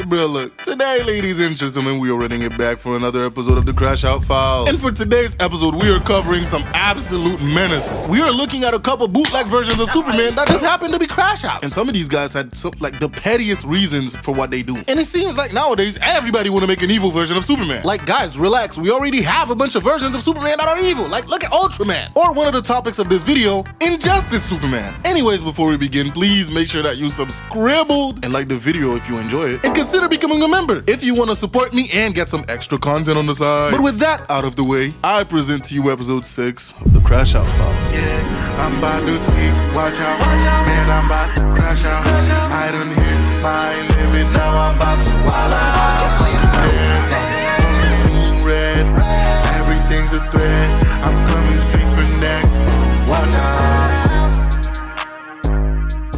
Alright, bro, look. Today, ladies and gentlemen, we are running it back for another episode of the Crashout Files. And for today's episode, we are covering some absolute menaces. We are looking at a couple bootleg versions of Superman that just happened to be Crashouts. And some of these guys had some, like, the pettiest reasons for what they do. And it seems like nowadays, everybody want to make an evil version of Superman. Like, guys, relax. We already have a bunch of versions of Superman that are evil. Like, look at Ultraman. Or one of the topics of this video, Injustice Superman. Anyways, before we begin, please make sure that you subscribed and like the video if you enjoy it. And consider becoming a member if you want to support me and get some extra content on the side. But with that out of the way, I present to you episode 6 of the Crashout Files. Yeah, I'm about to tweak, watch out, man, I'm about to crash out. I done hit my limit, now I'm about to wild out. Only seeing red, everything's a threat. I'm coming straight for next, so watch out.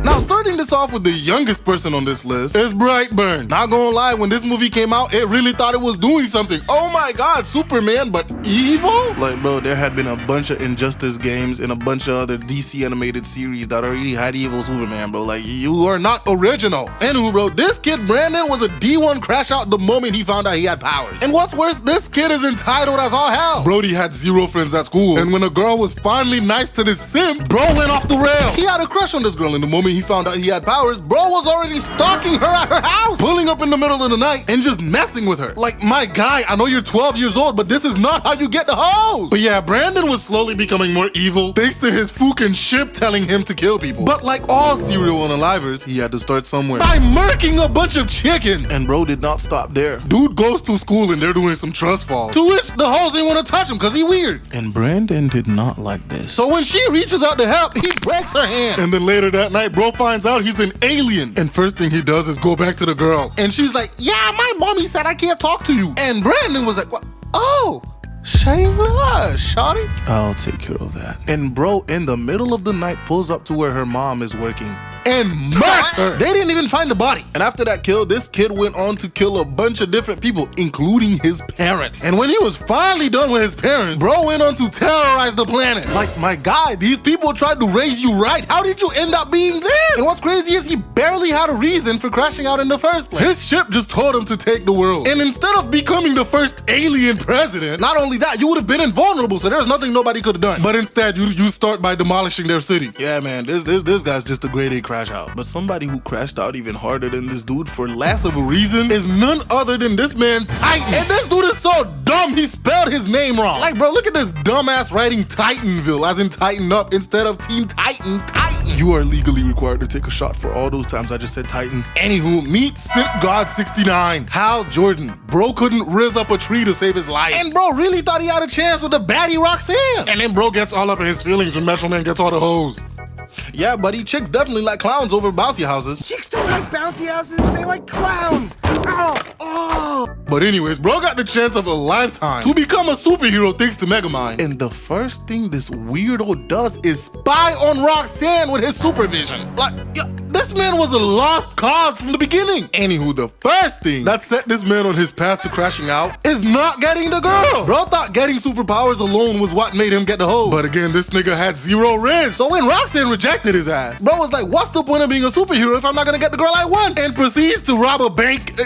Now, starting this off with the youngest person on this list is Brightburn. Not gonna lie, when this movie came out, it really thought it was doing something. Oh my god, Superman, but evil? Like, bro, there had been a bunch of Injustice games and a bunch of other DC animated series that already had evil Superman, bro. Like, you are not original. Anywho, bro, this kid, Brandon, was a D1 crash out the moment he found out he had powers. And what's worse, this kid is entitled as all hell. Brody had 0 friends at school, and when a girl was finally nice to this simp, bro went off the rail. He had a crush on this girl, and the moment he found out he had powers, bro was already stalking her at her house, pulling up in the middle of the night and just messing with her. Like, my guy, I know you're 12 years old, but this is not how you get the hoes. But yeah, Brandon was slowly becoming more evil thanks to his fucking ship telling him to kill people. But like all serial unalivers, he had to start somewhere by murking a bunch of chickens. And bro did not stop there. Dude goes to school and they're doing some trust falls, to which the hoes didn't want to touch him because he weird. And Brandon did not like this. So when she reaches out to help, he breaks her hand. And then later that night, bro finds out he's an alien. And first thing he does is go back to the girl. And she's like, yeah, my mommy said I can't talk to you. And Brandon was like, what? Oh, Shayla, shawty, I'll take care of that. And bro, in the middle of the night, pulls up to where her mom is working and murks her. They didn't even find the body. And after that kill, this kid went on to kill a bunch of different people, including his parents. And when he was finally done with his parents, bro went on to terrorize the planet. Like, my guy, these people tried to raise you right. How did you end up being this? And what's crazy is he barely had a reason for crashing out in the first place. His ship just told him to take the world. And instead of becoming the first alien president, not only that, you would have been invulnerable, so there's nothing nobody could have done. But instead, you start by demolishing their city. Yeah, man, this guy's just a grade A crash out. But somebody who crashed out even harder than this dude for less of a reason is none other than this man, Titan. And this dude is so dumb, he spelled his name wrong. Like, bro, look at this dumbass writing Titanville, as in Tighten Up, instead of Teen Titans, Titan. You are legally required to take a shot for all those times I just said Titan. Anywho, meet Simp God 69, Hal Jordan. Bro couldn't riz up a tree to save his life. And bro really thought he had a chance with the baddie Roxanne. And then bro gets all up in his feelings when Metro Man gets all the hoes. Yeah, buddy, chicks definitely like clowns over bouncy houses. Chicks don't like bouncy houses, they like clowns. Oh. But anyways, bro got the chance of a lifetime to become a superhero thanks to Megamind. And the first thing this weirdo does is spy on Roxanne with his supervision. Like, yeah, this man was a lost cause from the beginning. Anywho, the first thing that set this man on his path to crashing out is not getting the girl. Bro thought getting superpowers alone was what made him get the hoe. But again, this nigga had 0 riz. So when Roxanne rejected his ass, bro was like, what's the point of being a superhero if I'm not gonna get the girl I want? And proceeds to rob a bank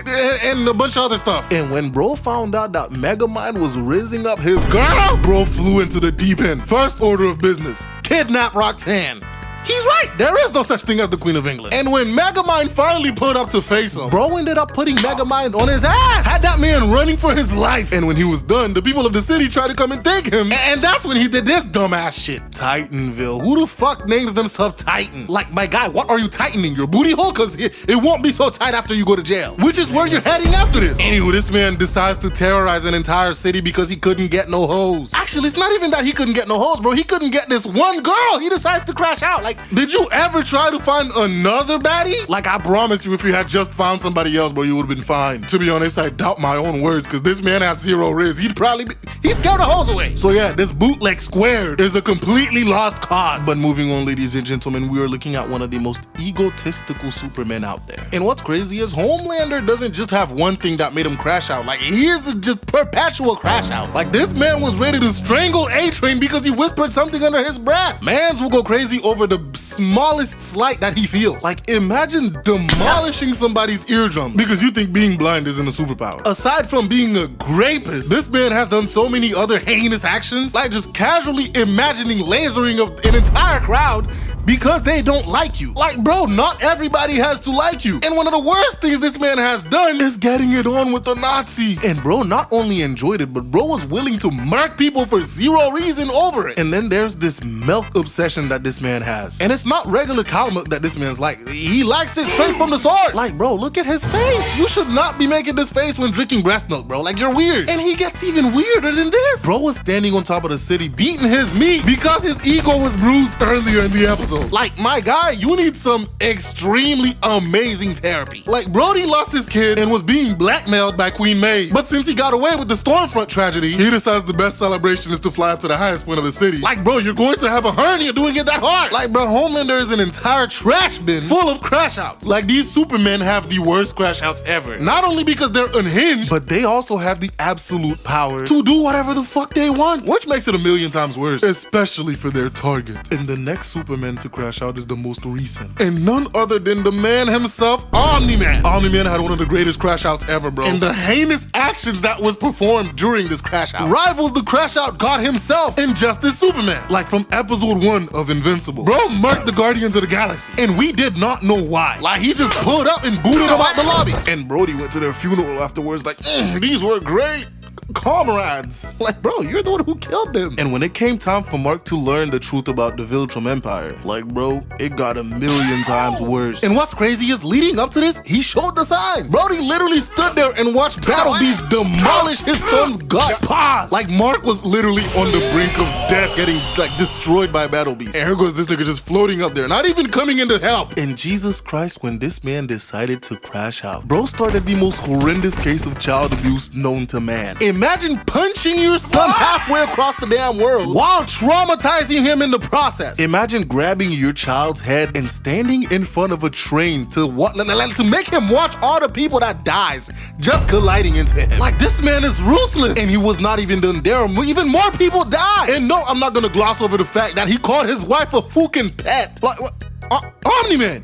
and a bunch of other stuff. And when bro found out that Megamind was rizzing up his girl, bro flew into the deep end. First order of business, kidnap Roxanne. He's right, there is no such thing as the Queen of England. And when Megamind finally put up to face him, bro ended up putting Megamind on his ass. Had that man running for his life. And when he was done, the people of the city tried to come and thank him. And that's when he did this dumbass shit. Titanville. Who the fuck names themselves Titan? Like, my guy, what are you tightening? Your booty hole? Cause it won't be so tight after you go to jail. Which is where you're heading after this. Anywho, this man decides to terrorize an entire city because he couldn't get no hoes. Actually, it's not even that he couldn't get no hoes, bro. He couldn't get this one girl. He decides to crash out. Like, did you ever try to find another baddie? Like, I promise you, if you had just found somebody else, bro, you would have been fine. To be honest, I doubt my own words, because this man has 0 riz. He'd probably be, he scared the hoes away. So yeah, this bootleg squared is a completely lost cause. But moving on, ladies and gentlemen, we are looking at one of the most egotistical Supermen out there. And what's crazy is Homelander doesn't just have one thing that made him crash out. Like, he is a just perpetual crash out. Like, this man was ready to strangle A-Train because he whispered something under his breath. Mans will go crazy over the the smallest slight that he feels. Like, imagine demolishing somebody's eardrum because you think being blind isn't a superpower. Aside from being a rapist, this man has done so many other heinous actions, like just casually imagining lasering an entire crowd because they don't like you. Like, bro, not everybody has to like you. And one of the worst things this man has done is getting it on with the Nazi. And bro not only enjoyed it, but bro was willing to murk people for zero reason over it. And then there's this milk obsession that this man has. And it's not regular cow milk that this man's like. He likes it straight from the source. Like, bro, look at his face. You should not be making this face when drinking breast milk, bro. Like, you're weird. And he gets even weirder than this. Bro was standing on top of the city beating his meat because his ego was bruised earlier in the episode. Like, my guy, you need some extremely amazing therapy. Like, Brody lost his kid and was being blackmailed by Queen May. But since he got away with the Stormfront tragedy, he decides the best celebration is to fly up to the highest point of the city. Like, bro, you're going to have a hernia doing it that hard. Like, bro, Homelander is an entire trash bin full of Crashouts. Like, these Supermen have the worst Crashouts ever. Not only because they're unhinged, but they also have the absolute power to do whatever the fuck they want, which makes it a million times worse, especially for their target. And the next Superman to crash out is the most recent, and none other than the man himself, Omni-Man. Omni-Man had one of the greatest crash outs ever, bro. And the heinous actions that was performed during this crash out rivals the crash out god himself in Justice Superman. Like, from episode 1 of Invincible, bro murked the Guardians of the Galaxy, and we did not know why. Like, he just pulled up and booted them out the lobby. And Brody went to their funeral afterwards like, these were great comrades. Like, bro, you're the one who killed them. And when it came time for Mark to learn the truth about the Viltrum Empire, like, bro, it got a million times worse. And what's crazy is, leading up to this, he showed the signs. Brody literally stood there and watched Battle Beast demolish his son's gut. Pause. Like, Mark was literally on the brink of death, getting like destroyed by Battle Beast. And here goes this nigga just floating up there, not even coming in to help. And Jesus Christ, when this man decided to crash out, bro started the most horrendous case of child abuse known to man. Imagine punching your son halfway across the damn world while traumatizing him in the process. Imagine grabbing your child's head and standing in front of a train to make him watch all the people that dies just colliding into him. Like, this man is ruthless. And he was not even done there. Even more people died. And no, I'm not gonna gloss over the fact that he called his wife a fucking pet. Like, Omni-Man,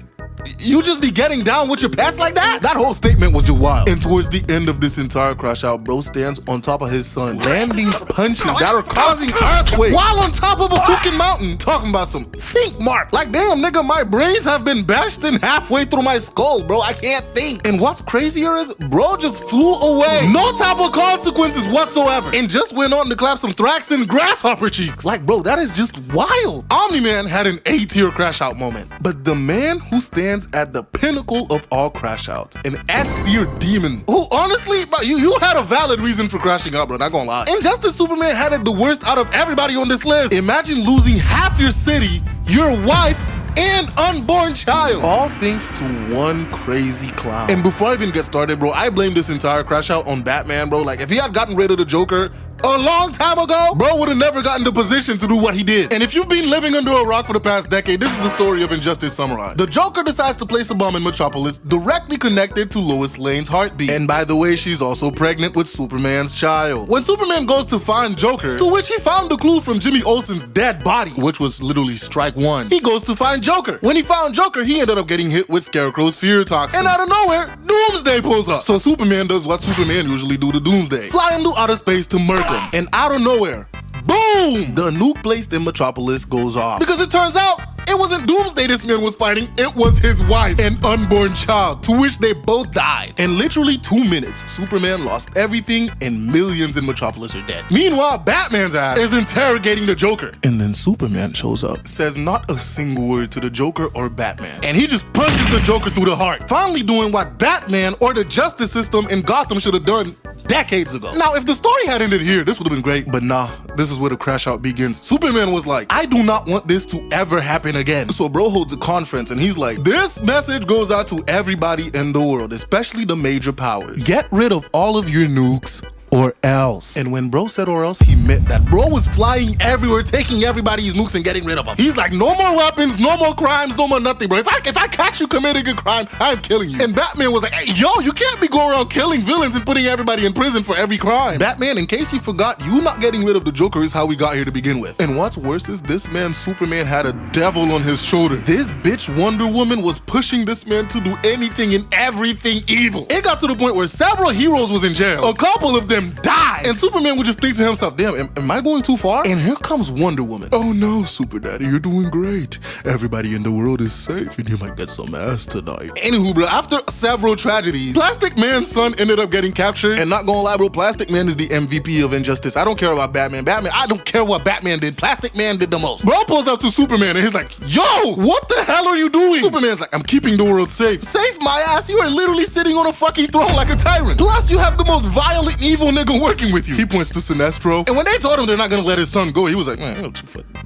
you just be getting down with your pets like that? That whole statement was just wild. And towards the end of this entire crash out, bro stands on top of his son, landing punches that are causing earthquakes while on top of a fucking mountain, talking about some think, Mark. Like, damn, nigga, my brains have been bashed in halfway through my skull, bro. I can't think. And what's crazier is, bro just flew away. No type of consequences whatsoever. And just went on to clap some Thrax and Grasshopper cheeks. Like, bro, that is just wild. Omni-Man had an A-tier crash out moment. But the man who stands at the pinnacle of all crash outs, an S-tier demon who, honestly, bro, you had a valid reason for crashing out, bro, not gonna lie. Injustice Superman had it the worst out of everybody on this list. Imagine losing half your city, your wife, and unborn child, all thanks to one crazy clown. And before I even get started, bro, I blame this entire crash out on Batman, bro. Like, if he had gotten rid of the Joker a long time ago, bro would have never gotten the position to do what he did. And if you've been living under a rock for the past decade, this is the story of Injustice summarized. The Joker decides to place a bomb in Metropolis directly connected to Lois Lane's heartbeat. And by the way, she's also pregnant with Superman's child. When Superman goes to find Joker, to which he found the clue from Jimmy Olsen's dead body, which was literally strike one, he goes to find Joker. When he found Joker, he ended up getting hit with Scarecrow's fear toxin. And out of nowhere, Doomsday pulls up. So Superman does what Superman usually do to Doomsday: fly into outer space to murk him. And out of nowhere, boom! The nuke placed in Metropolis goes off. Because it turns out, it wasn't Doomsday this man was fighting, it was his wife and unborn child, to which they both died. In literally 2 minutes, Superman lost everything and millions in Metropolis are dead. Meanwhile, Batman's ass is interrogating the Joker. And then Superman shows up, says not a single word to the Joker or Batman, and he just punches the Joker through the heart, finally doing what Batman or the justice system in Gotham should have done decades ago. Now, if the story had ended here, this would have been great, but nah, this is where the crash out begins. Superman was like, I do not want this to ever happen again. So bro holds a conference and he's like, this message goes out to everybody in the world, especially the major powers. Get rid of all of your nukes, or else. And when bro said or else, he meant that. Bro was flying everywhere, taking everybody's nukes and getting rid of them. He's like, no more weapons, no more crimes, no more nothing, bro. If I catch you committing a crime, I'm killing you. And Batman was like, hey, yo, you can't be going around killing villains and putting everybody in prison for every crime. Batman, in case you forgot, you not getting rid of the Joker is how we got here to begin with. And what's worse is this man, Superman, had a devil on his shoulder. This bitch Wonder Woman was pushing this man to do anything and everything evil. It got to the point where several heroes was in jail. A couple of them died. And Superman would just think to himself, damn, am I going too far? And here comes Wonder Woman. Oh no, Super Daddy, you're doing great. Everybody in the world is safe and you might get some ass tonight. Anywho, bro, after several tragedies, Plastic Man's son ended up getting captured. And not gonna lie, bro, Plastic Man is the MVP of injustice. I don't care about Batman. I don't care what Batman did. Plastic Man did the most. Bro pulls up to Superman and he's like, yo, what the hell are you doing? Superman's like, I'm keeping the world safe. Safe my ass, you are literally sitting on a fucking throne like a tyrant. Plus, you have the most violent, evil nigga working with you. He points to Sinestro. And when they told him they're not gonna let his son go, he was like, man,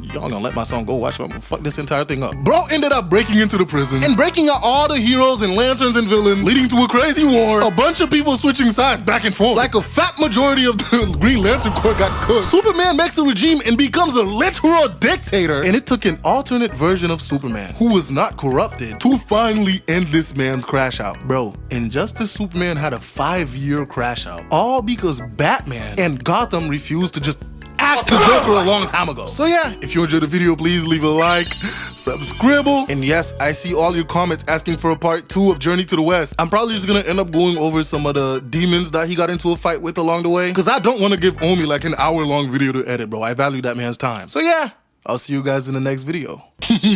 y'all gonna let my son go? Watch, I'm gonna fuck this entire thing up. Bro ended up breaking into the prison and breaking out all the heroes and lanterns and villains, leading to a crazy war. A bunch of people switching sides back and forth. Like a fat majority of the Green Lantern Corps got cooked. Superman makes a regime and becomes a literal dictator. And it took an alternate version of Superman, who was not corrupted, to finally end this man's crash out. Bro, Injustice Superman had a 5-year crash out. All because Batman and Gotham refused to just axe the Joker a long time ago. So yeah, if you enjoyed the video, please leave a like, subscribe, and yes, I see all your comments asking for a part 2 of Journey to the West. I'm probably just gonna end up going over some of the demons that he got into a fight with along the way, because I don't want to give Omi like an hour-long video to edit, bro. I value that man's time. So yeah, I'll see you guys in the next video.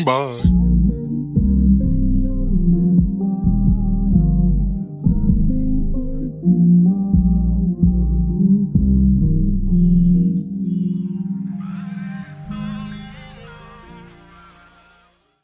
Bye.